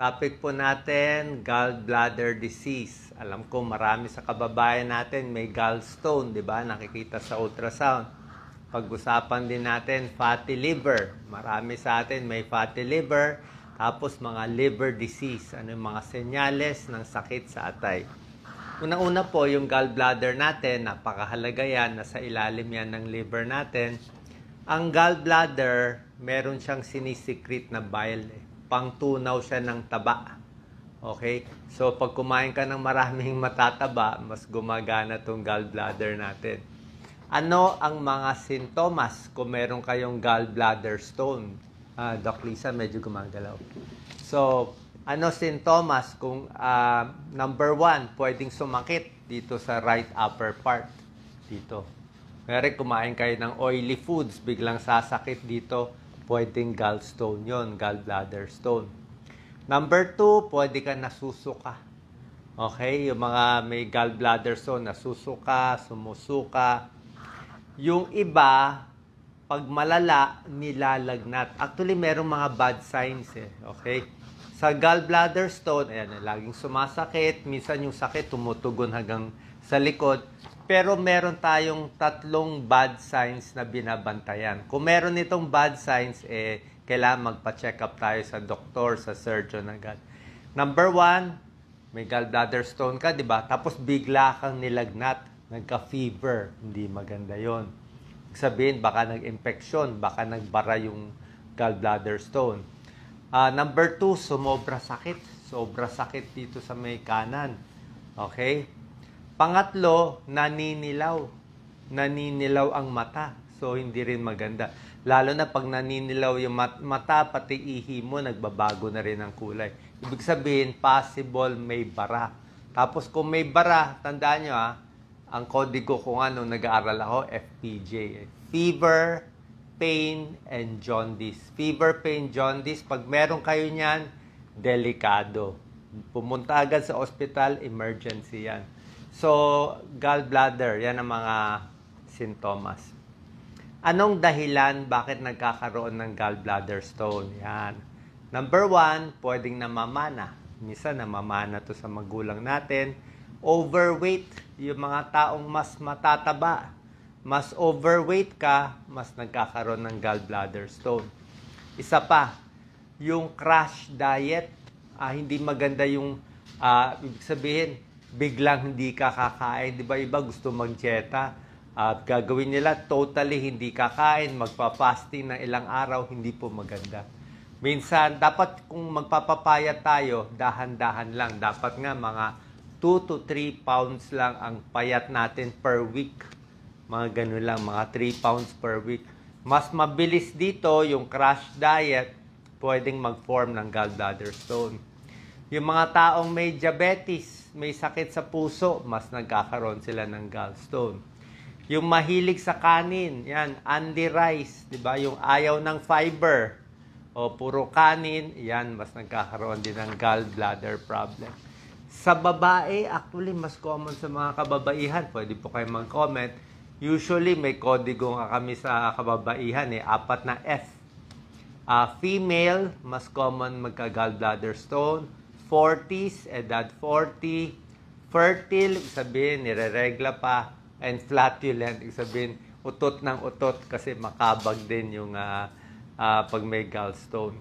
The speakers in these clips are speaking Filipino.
Topic po natin, gallbladder disease. Alam ko marami sa kababayan natin may gallstone, di ba? Nakikita sa ultrasound. Pag-usapan din natin fatty liver. Marami sa atin may fatty liver. Tapos mga liver disease. Ano yung mga senyales ng sakit sa atay? Una-una po yung gallbladder natin. Napakahalaga yan. Nasa ilalim yan ng liver natin. Ang gallbladder, meron siyang sinisikret na bile. Pangtunaw siya ng taba. Okay? So, pag kumain ka ng maraming matataba, mas gumagana tong gallbladder natin. Ano ang mga sintomas kung meron kayong gallbladder stone? Doc Lisa, medyo gumagalaw. So, ano sintomas kung number 1, pwedeng sumakit dito sa right upper part. Dito. Kaya kumain kayo ng oily foods, biglang sasakit dito. Pwedeng gallstone yon, gallbladder stone. Number 2, pwede ka nasusuka. Okay? Yung mga may gallbladder stone, nasusuka, sumusuka. Yung iba, pag malala, nilalagnat. Actually, merong mga bad signs eh. Okay? Sa gallbladder stone, ayan, laging sumasakit. Minsan yung sakit tumutugon hanggang sa likod. Pero meron tayong 3 bad signs na binabantayan. Kung meron itong bad signs, kailangan magpa-check up tayo sa doktor, sa surgeon agad. Number 1, may gallbladder stone ka, di ba? Tapos bigla kang nilagnat, nagka-fever. Hindi maganda yon. Sabihin, baka nag-infection, baka nagbara yung gallbladder stone. Number 2, sumobra sakit. Sobra sakit dito sa may kanan. Okay? Pangatlo, naninilaw. Naninilaw ang mata. So, hindi rin maganda. Lalo na pag naninilaw yung mata, pati ihi mo, nagbabago na rin ang kulay. Ibig sabihin, possible may bara. Tapos kung may bara, tandaan nyo ang kodigo ko nung nag-aaral ako, FPJ. Fever, pain, and jaundice. Fever, pain, jaundice. Pag meron kayo niyan, delikado. Pumunta agad sa ospital, emergency yan. So, gallbladder, yan ang mga sintomas. Anong dahilan bakit nagkakaroon ng gallbladder stone? Yan. Number 1, pwedeng namamana. Minsan namamana to sa magulang natin. Overweight, yung mga taong mas matataba. Mas overweight ka, mas nagkakaroon ng gallbladder stone. Isa pa, yung crash diet. Hindi maganda yung, ibig sabihin, biglang hindi ka kakain. Di ba iba gusto mag-dieta? Gagawin nila totally hindi kakain, magpa-fasting ng ilang araw, hindi po maganda. Minsan, dapat kung magpapapayat tayo, dahan-dahan lang. Dapat nga mga 2 to 3 pounds lang ang payat natin per week. Mga ganun lang, mga 3 pounds per week. Mas mabilis dito, yung crash diet, pwedeng mag-form ng gallbladder stone. Yung mga taong may diabetes, may sakit sa puso, mas nagkakaroon sila ng gallstone. Yung mahilig sa kanin, yan, Andy rice, di ba? Yung ayaw ng fiber, o puro kanin, yan, mas nagkakaroon din ng gallbladder problem. Sa babae, actually, mas common sa mga kababaihan. Pwede po kayo mag-comment. Usually, may kodigo nga kami sa kababaihan, 4 na F. Female, mas common magka-gallbladder stone. 40s, edad 40, fertile, ibig sabihin, nire-regla pa, and flatulent, ibig sabihin, utot ng utot kasi makabag din yung pag may gallstone.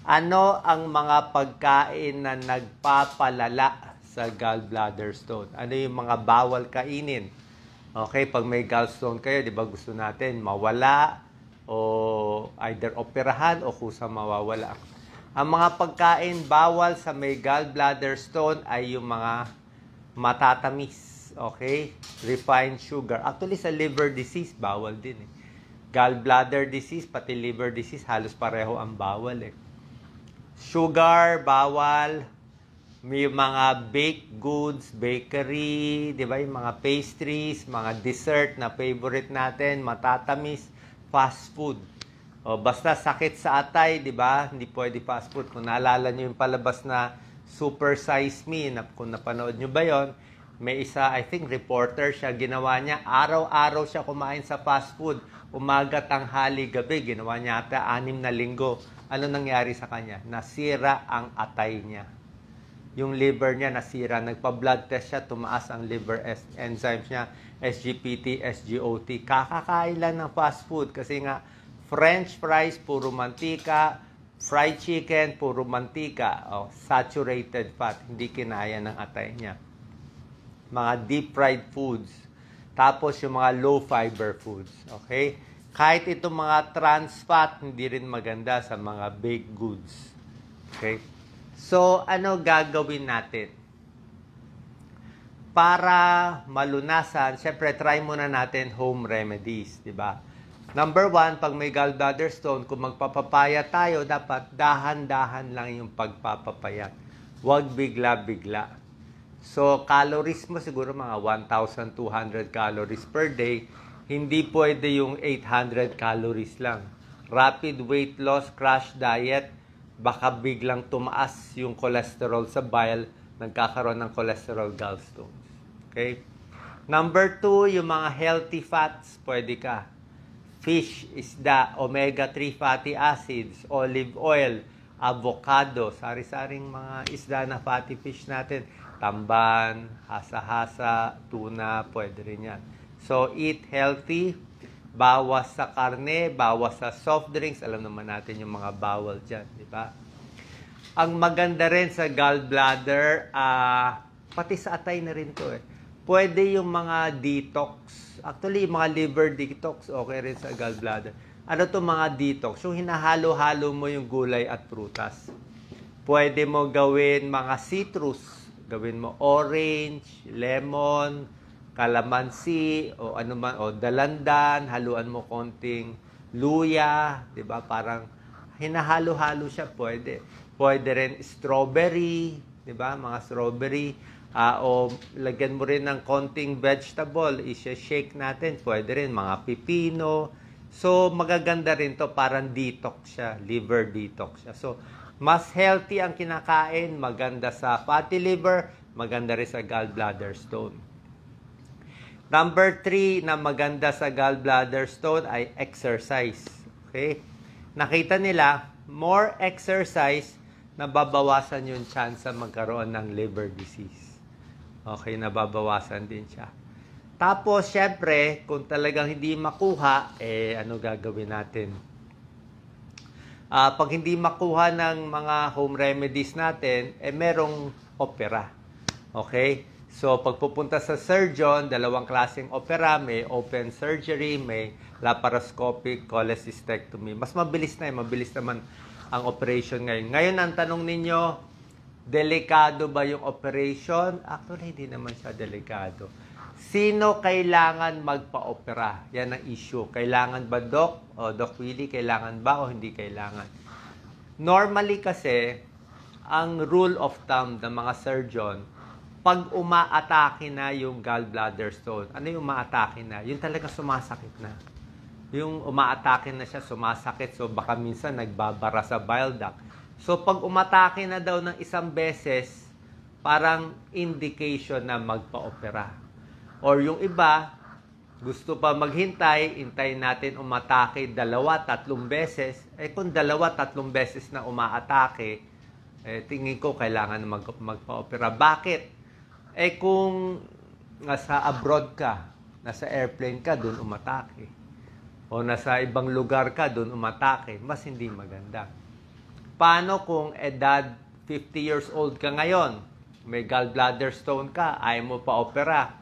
Ano ang mga pagkain na nagpapalala sa gallbladder stone? Ano yung mga bawal kainin? Okay, pag may gallstone kayo, di ba gusto natin mawala o either operahan o kusa mawawala. Ang mga pagkain bawal sa may gallbladder stone ay yung mga matatamis. Okay? Refined sugar. Actually, sa liver disease, bawal din eh. Gallbladder disease, pati liver disease, halos pareho ang bawal eh. Sugar, bawal. May mga baked goods, bakery, di ba? Yung mga pastries, mga dessert na favorite natin, matatamis, fast food. Basta sakit sa atay, di ba? Hindi pwede fast food. Kung naalala nyo yung palabas na Super Size Me, kung napanood nyo ba yon, may isa, I think, reporter siya, ginawa niya, araw-araw siya kumain sa fast food. Umaga, tanghali, gabi, ginawa niya ata 6 na linggo. Ano nangyari sa kanya? Nasira ang atay niya. Yung liver niya nasira. Nagpa-blood test siya, tumaas ang liver enzymes niya, SGPT, SGOT. Kakakain lang ng fast food kasi nga French fries, puro mantika, fried chicken, puro mantika, saturated fat, hindi kinaya ng atay niya. Mga deep fried foods. Tapos yung mga low fiber foods. Okay? Kahit itong mga trans fat, hindi rin maganda sa mga baked goods. Okay? So, ano gagawin natin? Para malunasan, syempre, try muna natin home remedies, di ba? Number 1, pag may gallbladder stone, kung magpapapaya tayo, dapat dahan-dahan lang yung pagpapapayat. Huwag bigla-bigla. So, calories mo siguro mga 1,200 calories per day. Hindi pwede yung 800 calories lang. Rapid weight loss, crash diet, baka biglang tumaas yung cholesterol sa bile, nagkakaroon ng cholesterol gallstones. Okay? Number 2, yung mga healthy fats, pwede ka. Fish, isda, omega-3 fatty acids, olive oil, avocado, sari-saring mga isda na fatty fish natin. Tamban, hasa-hasa, tuna, pwede rin yan. So, eat healthy, bawas sa karne, bawas sa soft drinks. Alam naman natin yung mga bawal dyan, di ba? Ang maganda rin sa gallbladder, pati sa atay na rin to eh. Pwede yung mga detox. Actually, yung mga liver detox, okay rin sa gallbladder. Ano to mga detox? Yung hinahalo-halo mo yung gulay at prutas. Pwede mo gawin mga citrus. Gawin mo orange, lemon, kalamansi, o ano man, o dalandan, haluan mo konting luya, 'di ba? Parang hinahalo-halo siya, pwede. Pwede rin strawberry, 'di ba? Mga strawberry, o lagyan mo rin ng konting vegetable, i-shake natin, pwede rin mga pipino. So magaganda rin to, parang detox siya, liver detox siya. So mas healthy ang kinakain, maganda sa fatty liver, maganda rin sa gallbladder stone. Number 3 na maganda sa gallbladder stone ay exercise. Okay? Nakita nila, more exercise, nababawasan yung chance na magkaroon ng liver disease. Okay, nababawasan din siya. Tapos, syempre, kung talagang hindi makuha, ano gagawin natin? Pag hindi makuha ng mga home remedies natin, merong opera. Okay? So, pag pupunta sa surgeon, dalawang klaseng opera, may open surgery, may laparoscopic cholecystectomy. Mas mabilis na mabilis naman ang operation ngayon. Ngayon, ang tanong ninyo, delikado ba yung operation? Actually, hindi naman siya delikado. Sino kailangan magpa-opera? Yan ang issue. Kailangan ba, Doc? O Doc Willie, kailangan ba o hindi kailangan? Normally kasi, ang rule of thumb ng mga surgeon, pag umaatake na yung gallbladder stone, ano yung umaatake na? Yung talaga sumasakit na. Yung umaatake na siya, sumasakit. So, baka minsan nagbabara sa bile duct. So, pag umatake na daw ng isang beses, parang indication na magpa-opera. Or yung iba, gusto pa maghintay, hintayin natin umatake 2-3 beses. Kung 2-3 beses na umaatake, tingin ko kailangan magpa-opera. Bakit? Kung nasa abroad ka, nasa airplane ka, doon umatake. O nasa ibang lugar ka, doon umatake, mas hindi maganda. Paano kung edad 50 years old ka ngayon, may gallbladder stone ka, ayaw mo pa opera?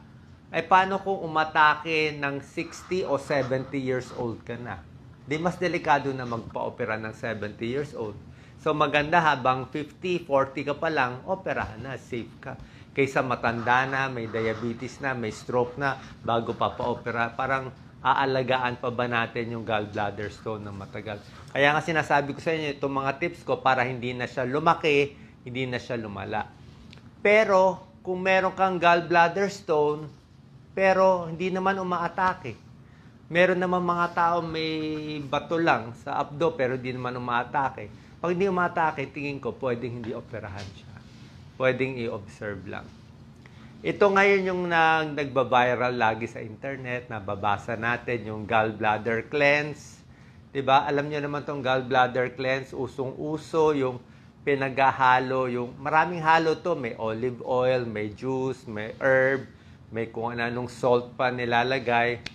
Paano kung umatake ng 60 o 70 years old ka na? Di mas delikado na magpa-opera ng 70 years old. So maganda habang 50, 40 ka pa lang, operahan na, safe ka. Kaysa matanda na, may diabetes na, may stroke na, bago pa pa-opera, parang aalagaan pa ba natin yung gallbladder stone ng matagal? Kaya nga sinasabi ko sa inyo, itong mga tips ko para hindi na siya lumaki, hindi na siya lumala. Pero, kung meron kang gallbladder stone, pero hindi naman umaatake. Meron naman mga tao may bato lang sa abdo, pero hindi naman umaatake. Pag hindi umaatake, tingin ko, pwedeng hindi operahan siya. Pwedeng i-observe lang. Ito ngayon yung nagba-viral lagi sa internet, nababasa natin yung gallbladder cleanse. 'Di ba? Alam niyo naman tong gallbladder cleanse, usong-uso yung pinaghahalo, yung maraming halo to, may olive oil, may juice, may herb, may kung anong salt pa nilalagay.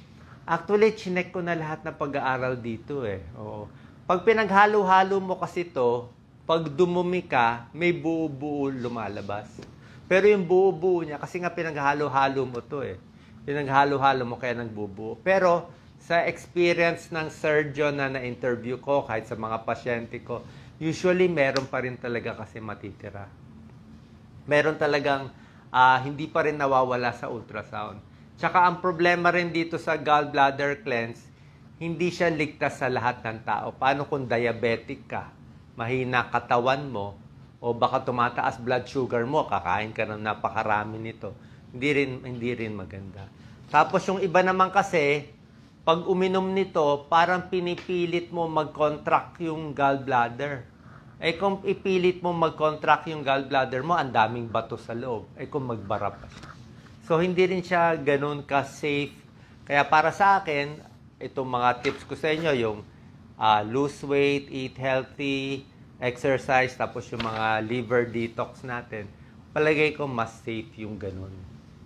Actually, chinek ko na lahat na pag-aaral dito eh. Oo. Pag pinaghalo-halo mo kasi to, pag dumumi ka, may buo-buo lumalabas. Pero yung buo-buo niya, kasi nga pinaghalo-halo mo to eh. Pinaghalo-halo mo kaya nagbubuo. Pero sa experience ng surgeon na na-interview ko, kahit sa mga pasyente ko, usually meron pa rin talaga kasi matitira. Meron talagang hindi pa rin nawawala sa ultrasound. Tsaka ang problema rin dito sa gallbladder cleanse, hindi siya ligtas sa lahat ng tao. Paano kung diabetic ka, mahina katawan mo, o baka tumataas blood sugar mo, kakain ka ng napakarami nito. Hindi rin maganda. Tapos yung iba naman kasi, pag uminom nito, parang pinipilit mo mag-contract yung gallbladder. Eh kung ipilit mo mag-contract yung gallbladder mo, ang daming bato sa loob. Eh kung magbara pa siya. So hindi rin siya ganun ka-safe. Kaya para sa akin, itong mga tips ko sa inyo, yung lose weight, eat healthy, exercise, tapos yung mga liver detox natin, palagay ko mas safe yung ganun.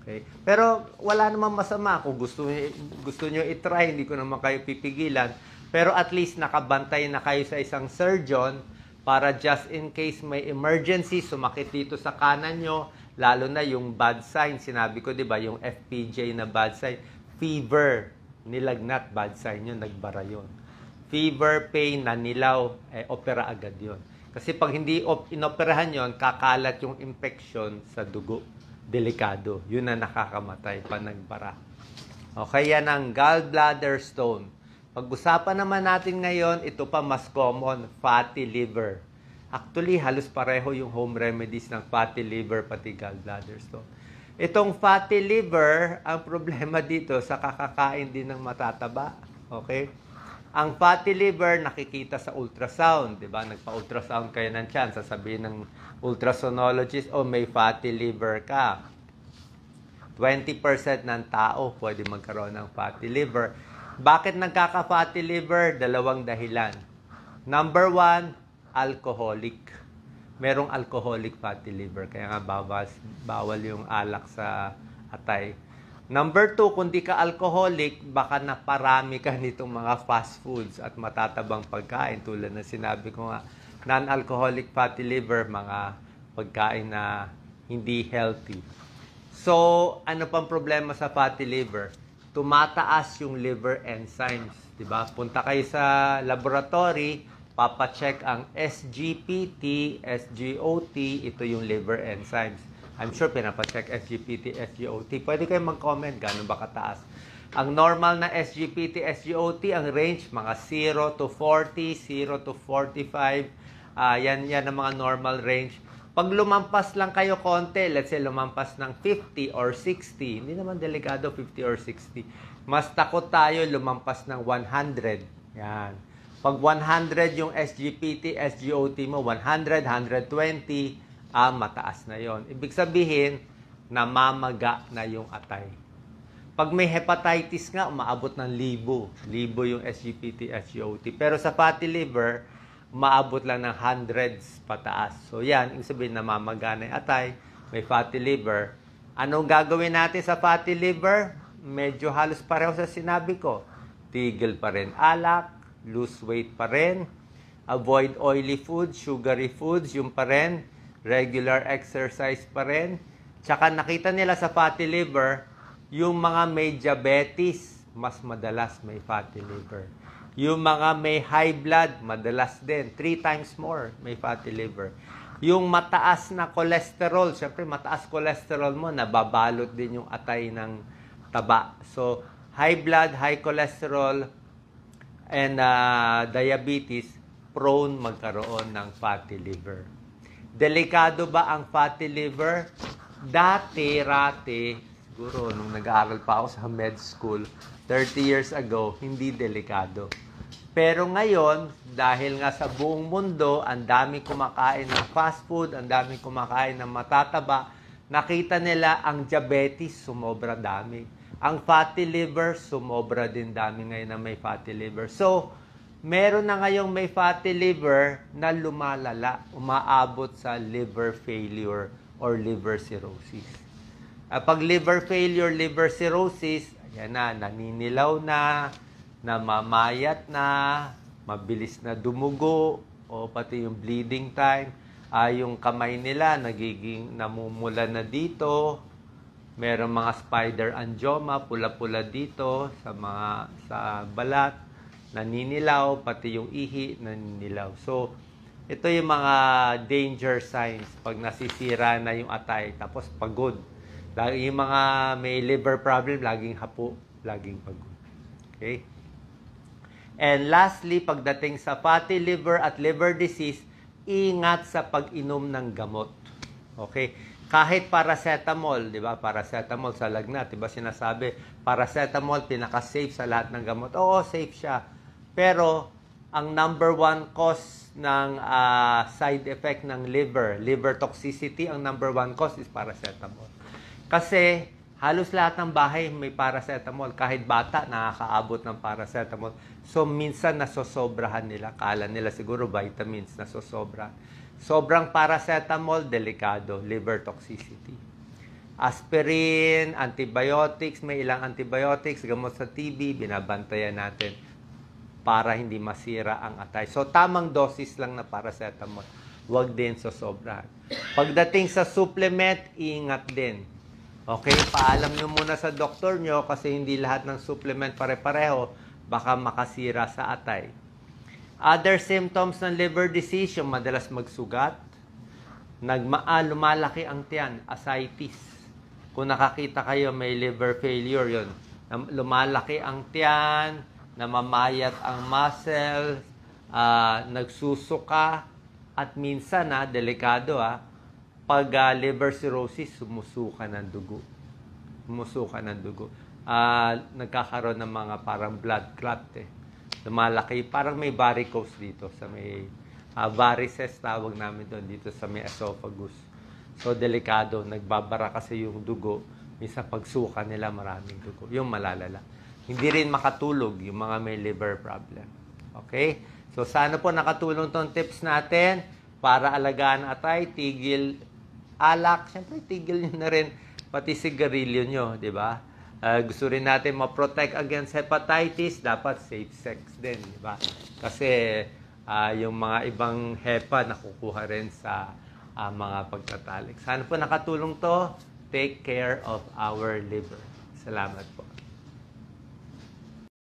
Okay? Pero wala namang masama. Kung gusto nyo i-try, hindi ko naman kayo pipigilan. Pero at least nakabantay na kayo sa isang surgeon para just in case may emergency, sumakit dito sa kanan nyo, lalo na yung bad sign. Sinabi ko, di ba, yung FPJ na bad sign, fever, nilagnat, bad sign yun, nagbara yun. Fever, pain, nanilaw, opera agad yun. Kasi pag hindi inoperahan yun, kakalat yung infection sa dugo. Delikado. Yun na nakakamatay pa nagbara. Okay, yan ang gallbladder stone. Pag-usapan naman natin ngayon, ito pa mas common, fatty liver. Actually, halos pareho yung home remedies ng fatty liver pati gallbladder stone. Itong fatty liver, ang problema dito sa kakakain din ng matataba. Okay? Ang fatty liver nakikita sa ultrasound, 'di ba? Nagpa-ultrasound kayo ng tiyan, sasabihin ng ultrasonologist, may fatty liver ka. 20% ng tao pwede magkaroon ng fatty liver. Bakit nagkaka-fatty liver? Dalawang dahilan. Number 1, alcoholic. Merong alcoholic fatty liver, kaya nga bawal yung alak sa atay. Number 2, kung di ka alcoholic, baka naparami ka nitong mga fast foods at matatabang pagkain. Tulad na sinabi ko nga, non-alcoholic fatty liver, mga pagkain na hindi healthy. So, ano pang problema sa fatty liver? Tumataas yung liver enzymes. Diba? Punta kayo sa laboratory, papacheck ang SGPT, SGOT, ito yung liver enzymes. I'm sure pinapacheck SGPT, SGOT. Pwede kayo mag-comment gano'n ba kataas. Ang normal na SGPT, SGOT, ang range, mga 0 to 40, 0 to 45. Yan ang mga normal range. Pag lumampas lang kayo konti, let's say lumampas ng 50 or 60, hindi naman delikado 50 or 60. Mas takot tayo lumampas ng 100. Yan. Pag 100 yung SGPT, SGOT mo, 100, 120, mataas na yon. Ibig sabihin, namamaga na yung atay. Pag may hepatitis nga, umaabot ng 1,000. 1,000 yung SGPT, SGOT. Pero sa fatty liver, umaabot lang ng hundreds pataas. So yan, ibig sabihin, namamaga na yung atay, may fatty liver. Anong gagawin natin sa fatty liver? Medyo halos pareho sa sinabi ko. Tigil pa rin alak, lose weight pa rin, avoid oily foods, sugary foods, yung pa rin, regular exercise pa rin. Tsaka nakita nila sa fatty liver, yung mga may diabetes, mas madalas may fatty liver. Yung mga may high blood, madalas din, 3 times more may fatty liver. Yung mataas na cholesterol, syempre mataas cholesterol mo, nababalot din yung atay ng taba. So, high blood, high cholesterol, and diabetes, prone magkaroon ng fatty liver. Delikado ba ang fatty liver? Dati, siguro nung nag-aaral pa ako sa med school, 30 years ago, hindi delikado. Pero ngayon, dahil nga sa buong mundo, ang daming kumakain ng fast food, ang daming kumakain ng matataba, nakita nila ang diabetes, sumobra dami. Ang fatty liver, sumobra din dami ngayon na may fatty liver. So, meron na ngayong may fatty liver na lumalala, umaabot sa liver failure or liver cirrhosis. Pag liver failure, liver cirrhosis, ayan na, naninilaw na, namamayat na, mabilis na dumugo, o pati yung bleeding time, yung kamay nila nagiging namumula na dito, meron mga spider angioma, pula-pula dito sa balat, naninilaw, pati yung ihi, naninilaw. So, ito yung mga danger signs pag nasisira na yung atay, tapos pagod. Yung mga may liver problem, laging hapo, laging pagod. Okay? And lastly, pagdating sa fatty liver at liver disease, ingat sa pag-inom ng gamot. Okay? Kahit paracetamol, di ba? Paracetamol sa lagnat, di ba sinasabi, paracetamol pinaka-safe sa lahat ng gamot. Oo, safe siya. Pero, ang number one cause ng side effect ng liver toxicity, ang number one cause is paracetamol. Kasi, halos lahat ng bahay may paracetamol. Kahit bata, nakakaabot ng paracetamol. So, minsan nasosobrahan nila. Kala nila siguro vitamins, nasosobra. Sobrang paracetamol, delikado, liver toxicity. Aspirin, antibiotics, may ilang antibiotics, gamot sa TB, binabantayan natin para hindi masira ang atay. So, tamang dosis lang na paracetamol. Huwag din sosobrahan. Pagdating sa supplement, ingat din. Okay, paalam nyo muna sa doktor nyo kasi hindi lahat ng supplement pare-pareho, baka makasira sa atay. Other symptoms ng liver disease, yung madalas magsugat, lumalaki ang tiyan, ascites. Kung nakakita kayo may liver failure, yun. Lumalaki ang tiyan, namamayat ang muscle, nagsusuka, at minsan, delikado, pag liver cirrhosis, sumusuka ng dugo. Sumusuka ng dugo. Nagkakaroon ng mga parang blood clot, lumalaki, parang may varicose dito sa may varices tawag namin doon dito sa may esophagus. So delikado, nagbabara kasi yung dugo. Minsan pagsuka nila maraming dugo, yung malalala. Hindi rin makatulog yung mga may liver problem. Okay? So sana po nakatulong tong tips natin para alagaan atay, tigil alak, syempre tigil nyo na rin pati sigarilyo nyo, di ba? Gusto rin natin ma-protect against hepatitis, dapat safe sex din, di ba? Kasi yung mga ibang hepa nakukuha rin sa mga pagtatalik. Sana po nakatulong to. Take care of our liver. Salamat po.